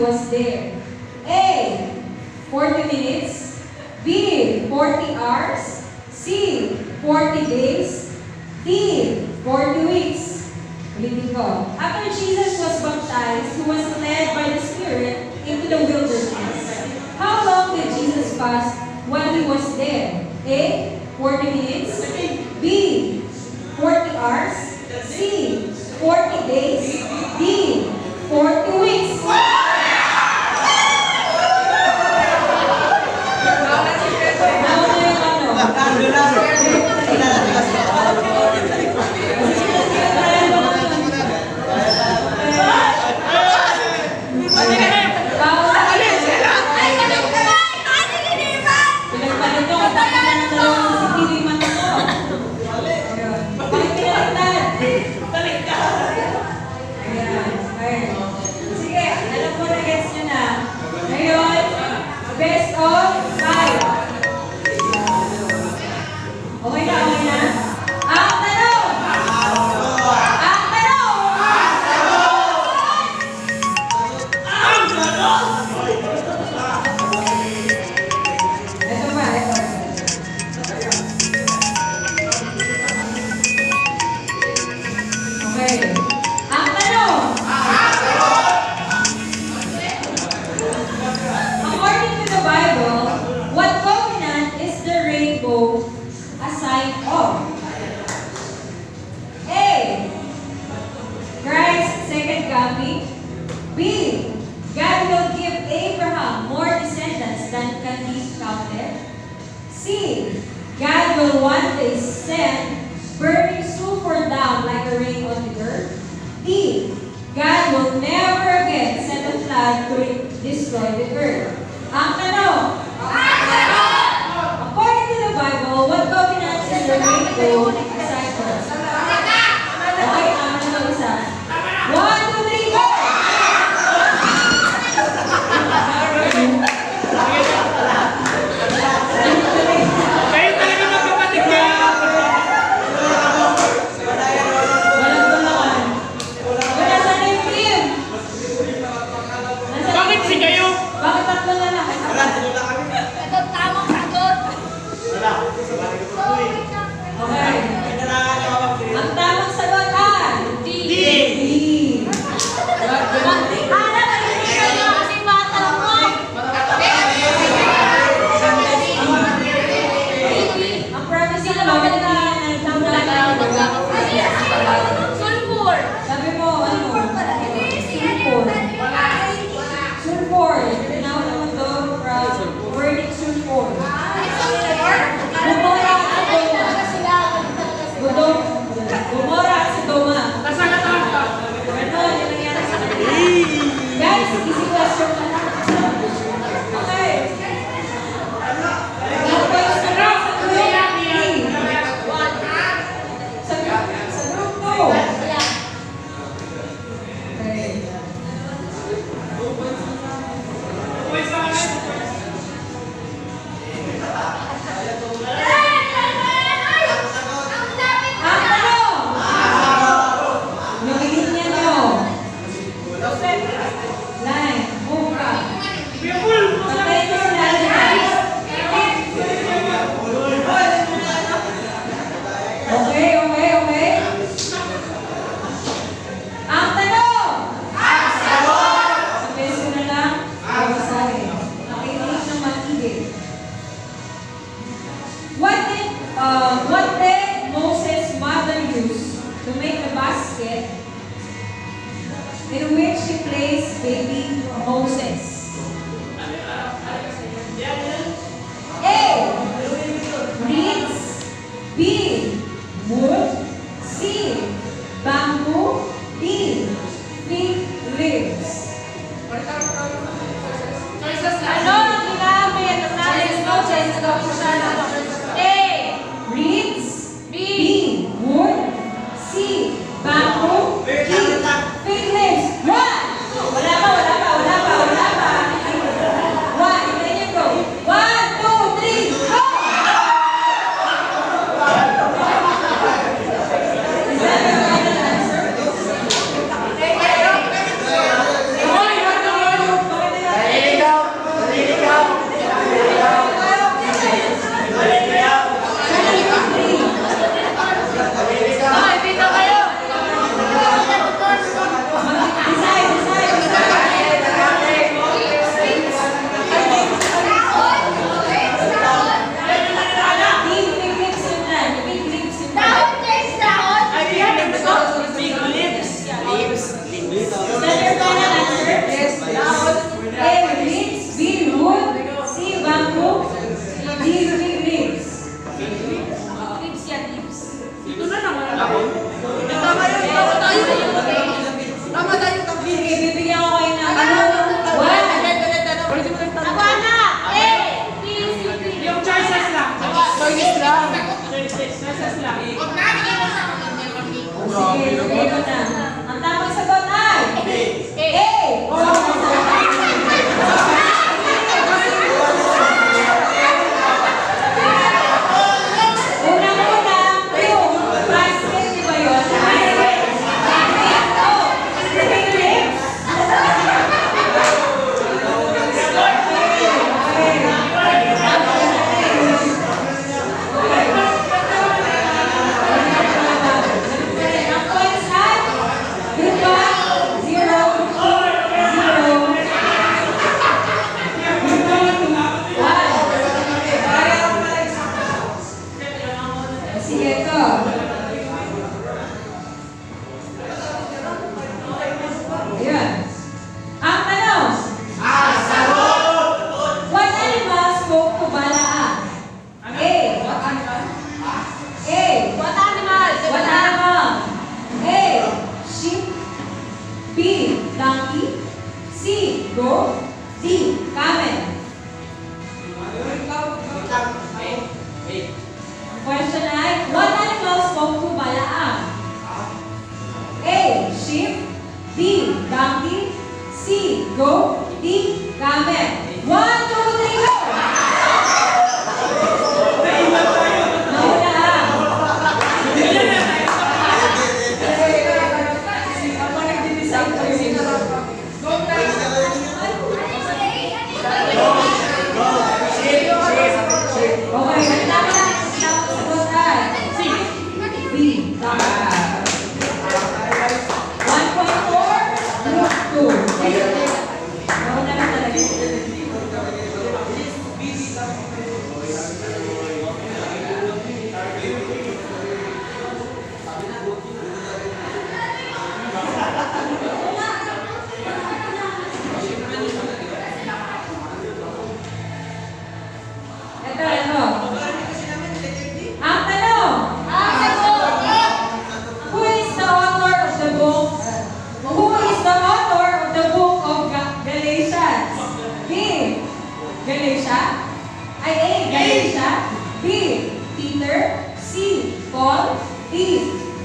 was there? A. 40 minutes. B. 40 hours. C. 40 days. D. 40 weeks. Ulitin ko. After Jesus was baptized, he was led by the Spirit into the wilderness. How long did Jesus fast while he was there? A. 40 minutes. B. 40 hours. C. 40 days. D. 40 weeks. B. God will give Abraham more descendants than can be counted. C. God will one day send burning sulfur down like a rain on the earth. D. God will never again send a flood to destroy the earth. Ang tanong! According to the Bible, what covenant is the rainbow aside from? Okay, tama na isa. 1, 2, 3, go! Kayo talaga magkapatid ka! Walang tulangan. Wala saan yung team? Bakit si kayo? Bakit tatlo na lang? Ito tamang sagot. Okay. Ang tamang sagot ay D. Ana, naliligaw nyo kasi bata mo. Ang promise na magaling ng Sulfur. sabi mo, ano? Sulfur. Tinawag naman to from burning sulfur. Gomora at Sodoma. Nasaan ka talaga? Ano yung nangyari sa kanila? Guys, easy question na lang. Okay. Guys, sa group 2. Okay. Ang tanong! Yung linya nyo. Line, move ka. Patay ko sila guys. Okay. Ang tanong! Sabihin ko na lang, babasahin. Nakikinig ng matigil. What did Moses' mother use to make the basket in which she placed baby Moses? A. Reeds. B. Wood. C. Bamboo. D. Fig leaves. Ano ang ginamit ng nanay ni Moses na gawin siya ng A. Reeds. B. Wood. C. Bamboo. D. Fig leaves. One. Wala pa. One. There you go. 1, 2, 3, go! Is that your final answer? Okay, A. Reeds. B. Wood. C. Bamboo. D. Fig leaves. Lips yan, lips. Ito na naman ako. Tama yun, tama tayo. Tama tayo, tabi. Sige, bibigyan ko kayo ng ano? One. Ako na! A, B, C, D. Yung choices lang. Choices lang. Choices lang. Sige, bigay ko na. Ang tamang sagot ay A. Unang-unang, yung basket, di ba yun? Basket. Oh, fig leaves. Ang points ay group one, 0, 0. Group two, 1. Sige, ito. Ayan. Ang tanong. What animal spoke to Balaam? A. What animal? What animal? A. Sheep. B. Donkey. C. Goat. D. Camel. Ang question ay, what animal spoke to Balaam? A. Sheep. B. Donkey. C. Goat. D. Camel. 1, 2, 3, go! Nauna ang. Ako nag-decide ko yun. Okay, ang tamang sagot ay B. Tama. 1.4, group 2. Nauna na talaga. Ito. Ang tanong. Who is the author of the book? Who is the author of the book of Galatians? B. Galatia. A. Galatia. B. Peter. C. Paul. D.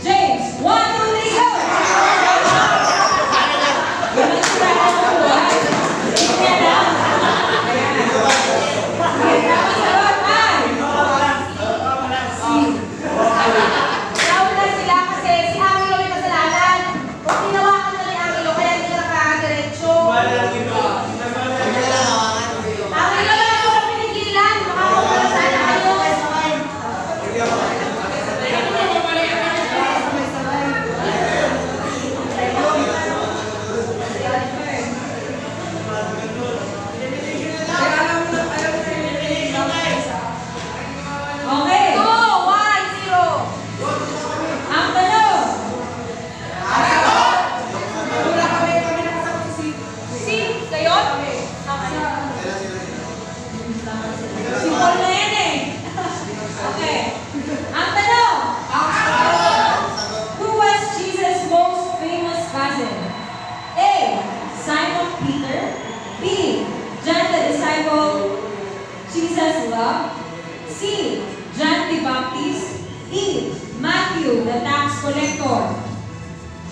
James. 1, 2, 3, go! Walang sila na buhay. Tingnan lang. Ayan. Okay, tamang sagot ay C. Nauna sila kasi si Angelo may kasalanan. Kung tinawakan na ni Angelo, kaya hindi ka nakakadiretso. Angelo lang ako ang pinigilan. Makakapunta sana kayo. Okay. 2, 1, 0. Ang tanong. C, kayo? Si Paul na yan eh. Okay. Ang tanong. Who was Jesus' most famous cousin? A. Simon Peter. B. John the disciple Jesus loved. C. John the Baptist. E. Matthew the tax collector.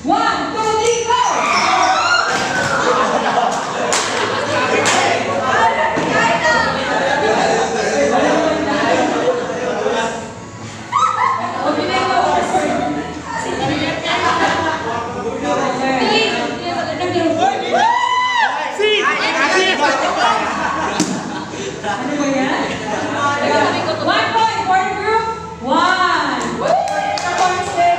1, 2, 3, go! Ano ba yan? 1 point for the group. 1. Sa points din.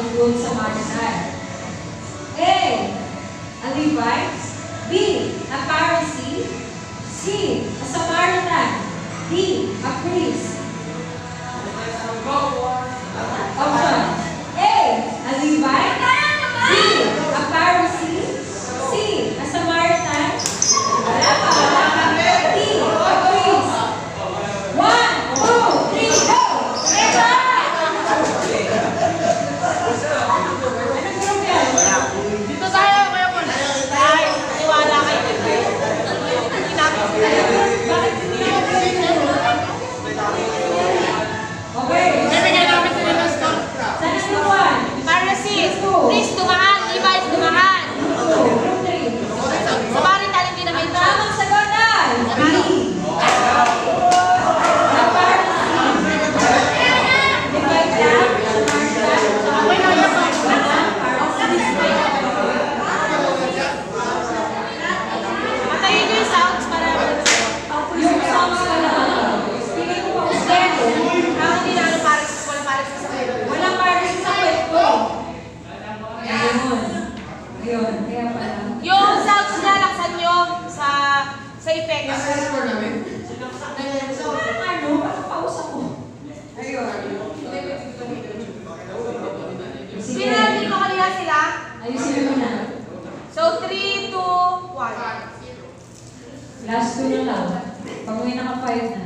of Good Samaritan? A. A Levite. B. A Pharisee. C. A Samaritan. D. A priest. Option. A. A Levite. B. A Pharisee. C. A Samaritan. Wala pa. D. A priest. 1, 2, 3, go! Anong group yan? Dito tayo, Kuya Paul. Ay, maniwala kayo. Ginamit ko tayo. Bakit hindi ako okay. Bibigyan namin sila ng score. Saan ang group 1? Pharisees, please dumaan. Levites, dumaan. Group 3. Samaritan, hindi namin Ang tamang sagot ay B. A Pharisee. Levite lang, Samaritan, Patayin niyo yung sounds para... yung songs ka lang. Pili ko pa ustedo. Hindi na ano Pharisees, walang Pharisees sa kayo. Walang Pharisee sa kwento. Ayun. Ayun. Kaya pala. Yung sounds na laksan nyo sa effects. Ano? Bakit pausap mo? Ayun. Sige. Sinarili ko kanina sila. Ayusin mo na. So, 3, 2, 1. Last 2 na lang. Pag may naka-5 na.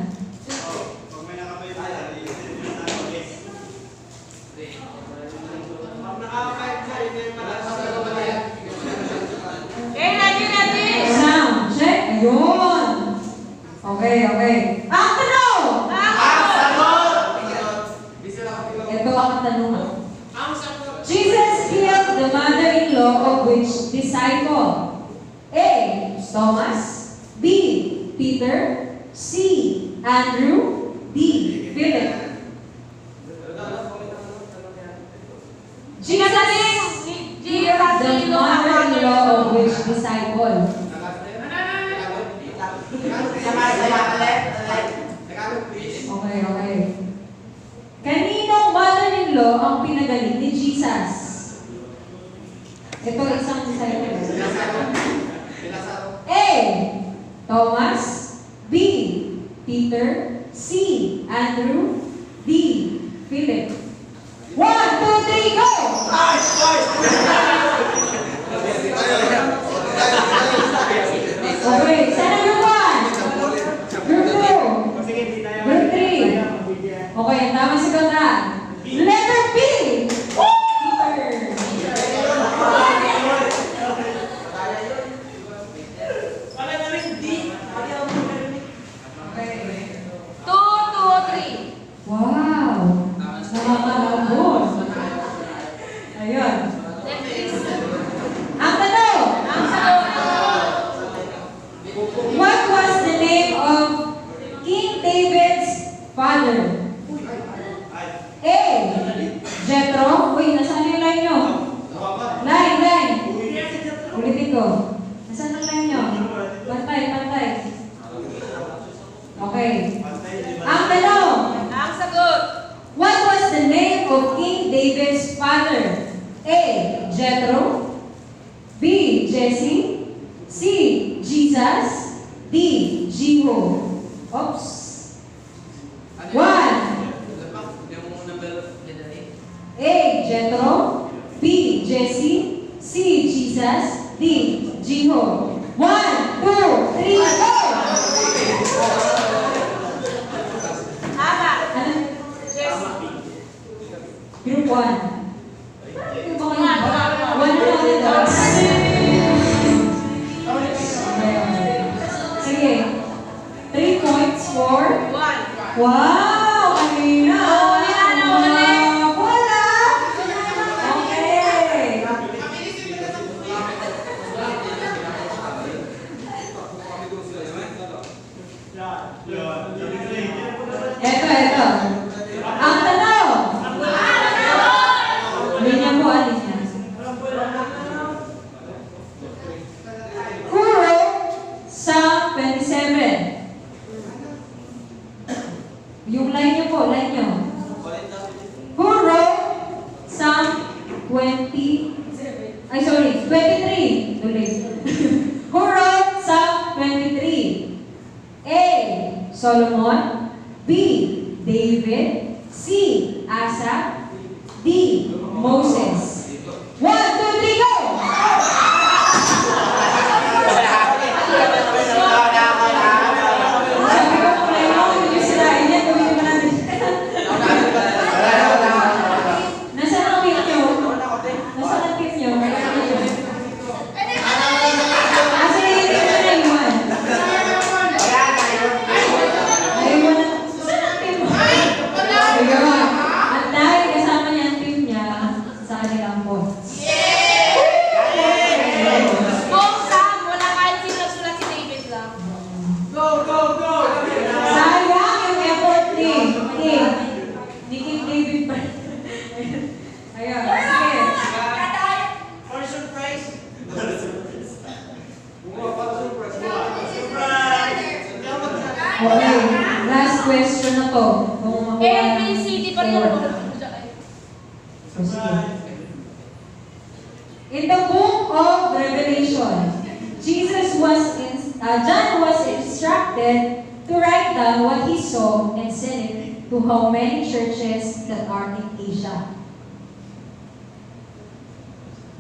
Okay, ready? Sound. Check. Ayun. Okay, okay. Ang tanong! Ito ang katanungan. Jesus healed the mother-in-law of which disciple? A. Thomas. B. Peter. C. Andrew. D. Philip. Jesus healed the mother-in-law of which disciple? Okay, okay. Kaninong mother-in-law ang pinagaling ni Jesus? Ito isang disciple. A. Thomas. B. Peter. C. Andrew. D. Philip. 1, 2, 3, go! Okay, saan ang group 1? Group 2. Group 3. Okay, ang tamang sagot na. Letter B. Peter. Okay. 2, 2, 3. Wow! Nakakabot. Ayun. Ang tanong, Ang sagot. what was the name of King David's father? A. Jethro. Uy, nasaan yung line nyo? Line. Ulitin ko. Nasaan ang line nyo? Pantay. Okay. Ang tanong, Ang sagot. what was the name of King David's father? A. Jethro. B. Jesse. C. Jesus. D. Jehu. Oops. 1. A. Jethro. B. Jesse. C. Jesus. D. Jehu. 1, 2, 3, go! Haba. Ano? Yes. Group 1. Group 1 na ulit. Sige. 3 points for... 1. Wow! Kanina! Huli. Wala! Okay! Ito. Ang tanong! Linya mo, linya. Who wrote Psalm 27? 23. Tuloy. Who wrote Psalm 23? A. Solomon. B. David. C. Asa. D. Moses. 1, 2, 3, go! Sabi ko, kulay mo, hindi nyo sirain yan, gawin naman natin. Nasaan ang tip nyo? Nasaan ang tip nyo? Asa na yung tip nyo na iwan? Naiwan na. Saan ang tip mo? Sige, at dahil kasama niya ang tip niya sa kanilang posts. Buong Sam, wala kahit sino nagsulat si David lang. Sayang yung effort ni King David pa. Ayun, sige. Okay, last question na to. Kung makuha Eh, City pa rin ako. So, sige. In the book of Revelation, John was instructed to write down what he saw and send it to how many churches that are in Asia.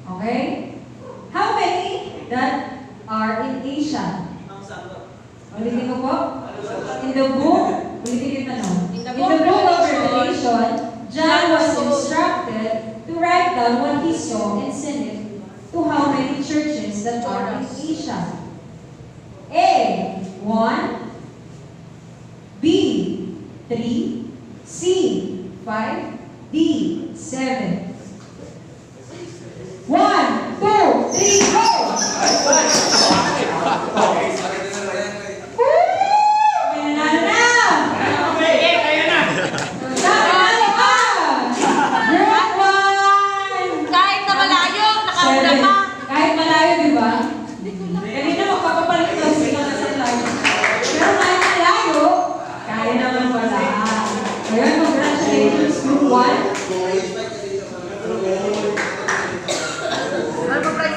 Okay? How many that are in Asia? Ulitin ko po. In the book, ulitin yung tanong. In the book of Revelation, John was instructed to write down what he saw and send it to how many churches that are in Asia. A. 1. B. 3. C. 5. D. 7.